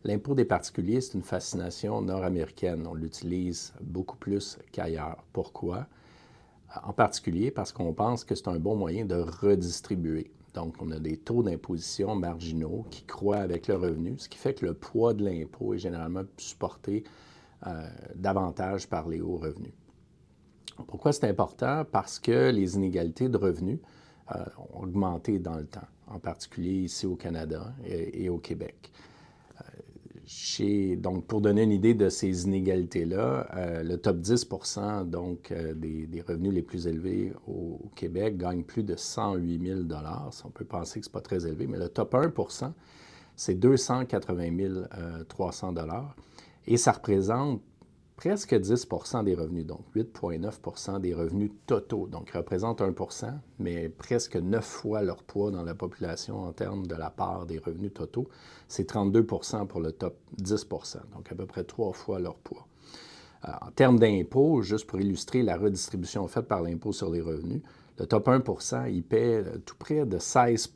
L'impôt des particuliers, c'est une fascination nord-américaine. On l'utilise beaucoup plus qu'ailleurs. Pourquoi? En particulier parce qu'on pense que c'est un bon moyen de redistribuer. Donc, on a des taux d'imposition marginaux qui croient avec le revenu, ce qui fait que le poids de l'impôt est généralement supporté davantage par les hauts revenus. Pourquoi c'est important? Parce que les inégalités de revenus ont augmenté dans le temps, en particulier ici au Canada et au Québec. Donc, pour donner une idée de ces inégalités-là, le top 10 donc, des revenus les plus élevés au Québec gagne plus de 108 000 On peut penser que ce n'est pas très élevé, mais le top 1 c'est 280 300 et ça représente presque 10 des revenus, donc 8,9 des revenus totaux. Donc, ils représentent 1 mais presque 9 fois leur poids dans la population en termes de la part des revenus totaux. C'est 32 pour le top 10 donc à peu près 3 fois leur poids. En termes d'impôts, juste pour illustrer la redistribution faite par l'impôt sur les revenus, le top 1 il paie tout près de 16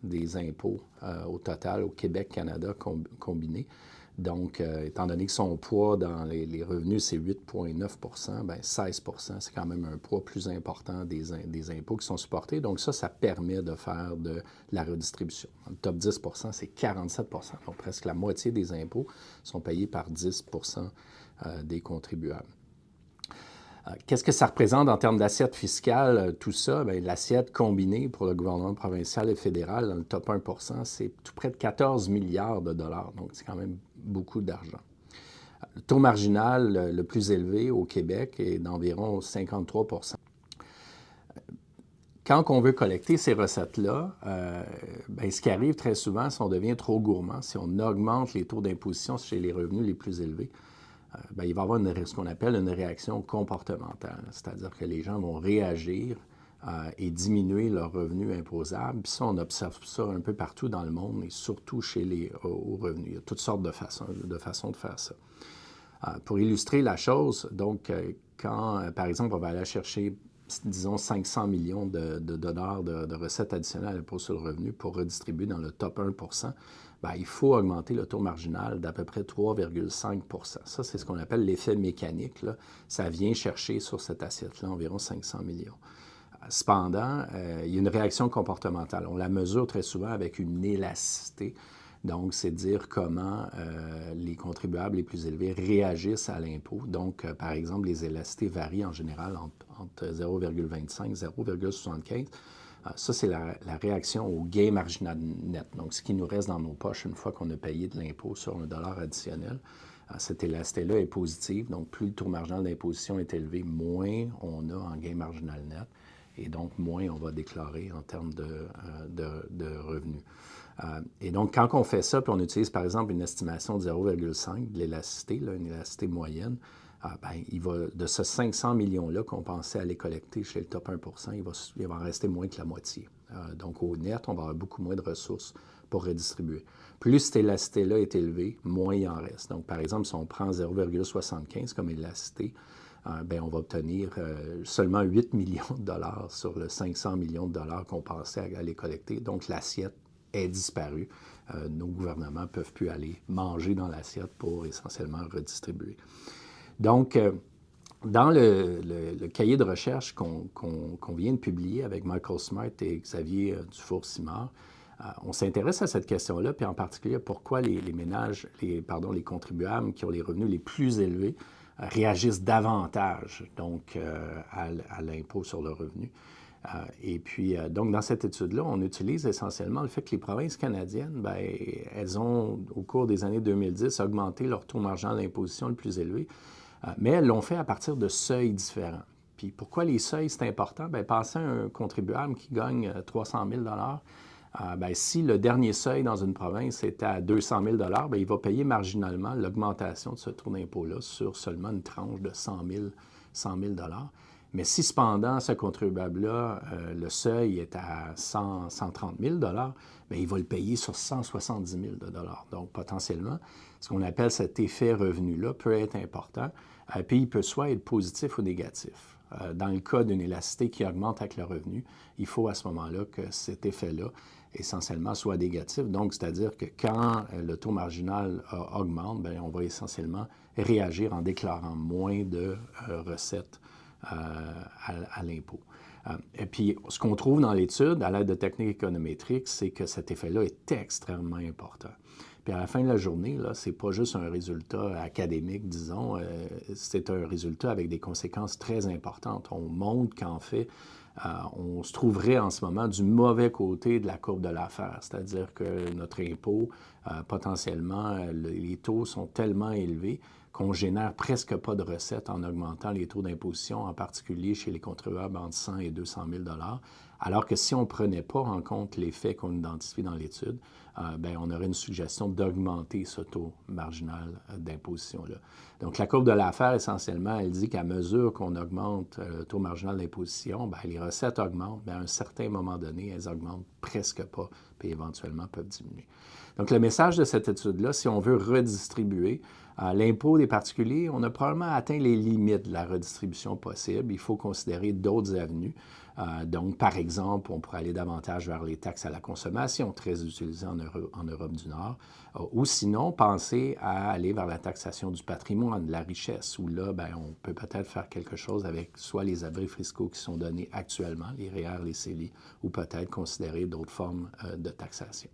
des impôts au total au Québec-Canada combiné. Donc, étant donné que son poids dans les revenus, c'est 8,9 bien 16 c'est quand même un poids plus important des impôts qui sont supportés. Donc, ça permet de faire de la redistribution. Dans le top 10 c'est 47 donc presque la moitié des impôts sont payés par 10 des contribuables. Qu'est-ce que ça représente en termes d'assiette fiscale, tout ça? Bien, l'assiette combinée pour le gouvernement provincial et fédéral dans le top 1 c'est tout près de 14 milliards de dollars. Donc, c'est quand même beaucoup d'argent. Le taux marginal le plus élevé au Québec est d'environ 53 Quand on veut collecter ces recettes-là, bien, ce qui arrive très souvent, si on devient trop gourmand, si on augmente les taux d'imposition chez les revenus les plus élevés, bien, il va y avoir ce qu'on appelle une réaction comportementale, c'est-à-dire que les gens vont réagir et diminuer leurs revenus imposables. Puis ça, on observe ça un peu partout dans le monde et surtout chez les hauts revenus. Il y a toutes sortes de façons de faire ça. Pour illustrer la chose, donc, quand, par exemple, on va aller chercher, disons, 500 millions de dollars de recettes additionnelles à l'impôt sur le revenu pour redistribuer dans le top 1 bien, il faut augmenter le taux marginal d'à peu près 3,5 Ça, c'est ce qu'on appelle l'effet mécanique, là. Ça vient chercher sur cette assiette-là environ 500 millions. Cependant, il y a une réaction comportementale. On la mesure très souvent avec une élasticité. Donc, c'est dire comment les contribuables les plus élevés réagissent à l'impôt. Donc, par exemple, les élasticités varient en général entre 0,25 et 0,75. Ça, c'est la réaction au gain marginal net, donc ce qui nous reste dans nos poches une fois qu'on a payé de l'impôt sur un dollar additionnel. Cette élasticité-là est positive, donc plus le taux marginal d'imposition est élevé, moins on a en gain marginal net, et donc moins on va déclarer en termes de revenus. Et donc, quand on fait ça, puis on utilise par exemple une estimation de 0,5 de l'élasticité, une élasticité moyenne, bien, de ce 500 millions-là qu'on pensait aller collecter chez le top 1 il va en rester moins que la moitié. Donc, au net, on va avoir beaucoup moins de ressources pour redistribuer. Plus cette élasticité-là est élevée, moins il en reste. Donc, par exemple, si on prend 0,75 comme élasticité, bien, on va obtenir seulement 8 millions de dollars sur le 500 millions de dollars qu'on pensait aller collecter. Donc, l'assiette est disparue. Nos gouvernements ne peuvent plus aller manger dans l'assiette pour essentiellement redistribuer. Donc, dans le cahier de recherche qu'on vient de publier avec Michael Smart et Xavier Dufour-Simard, on s'intéresse à cette question-là, puis en particulier pourquoi les ménages, les contribuables qui ont les revenus les plus élevés réagissent davantage donc, à l'impôt sur le revenu. Et puis, donc, dans cette étude-là, on utilise essentiellement le fait que les provinces canadiennes, bien, elles ont, au cours des années 2010, augmenté leur taux marginal d'imposition le plus élevé, mais elles l'ont fait à partir de seuils différents. Puis, pourquoi les seuils, c'est important? Bien, pensez à un contribuable qui gagne 300 000 bien, si le dernier seuil dans une province est à 200 000 bien, il va payer marginalement l'augmentation de ce taux d'impôt-là sur seulement une tranche de 100 000 Mais si cependant, ce contribuable-là, le seuil est à 130 000 bien, il va le payer sur 170 000 Donc, potentiellement, ce qu'on appelle cet effet revenu-là peut être important. Puis, il peut soit être positif ou négatif. dans le cas d'une élasticité qui augmente avec le revenu, il faut à ce moment-là que cet effet-là, essentiellement, soit négatif. Donc, c'est-à-dire que quand le taux marginal augmente, bien, on va essentiellement réagir en déclarant moins de recettes à l'impôt. Et puis, ce qu'on trouve dans l'étude, à l'aide de techniques économétriques, c'est que cet effet-là est extrêmement important. Puis à la fin de la journée, ce n'est pas juste un résultat académique, disons, c'est un résultat avec des conséquences très importantes. On montre qu'en fait, on se trouverait en ce moment du mauvais côté de la courbe de l'affaire, c'est-à-dire que notre impôt, potentiellement, les taux sont tellement élevés qu'on génère presque pas de recettes en augmentant les taux d'imposition, en particulier chez les contribuables entre 100 et 200 000 alors que si on ne prenait pas en compte l'effet qu'on identifie dans l'étude, bien, on aurait une suggestion d'augmenter ce taux marginal d'imposition-là. Donc, la courbe de l'affaire, essentiellement, elle dit qu'à mesure qu'on augmente le taux marginal d'imposition, bien, les recettes augmentent, mais à un certain moment donné, elles augmentent presque pas, puis éventuellement peuvent diminuer. Donc, le message de cette étude-là, si on veut redistribuer l'impôt des particuliers, on a probablement atteint les limites de la redistribution possible. Il faut considérer d'autres avenues. Donc, par exemple, on pourrait aller davantage vers les taxes à la consommation, très utilisées en Europe du Nord, ou sinon, penser à aller vers la taxation du patrimoine, de la richesse, où là, bien, on peut peut-être faire quelque chose avec soit les abris fiscaux qui sont donnés actuellement, les REER, les CELI, ou peut-être considérer d'autres formes de taxation.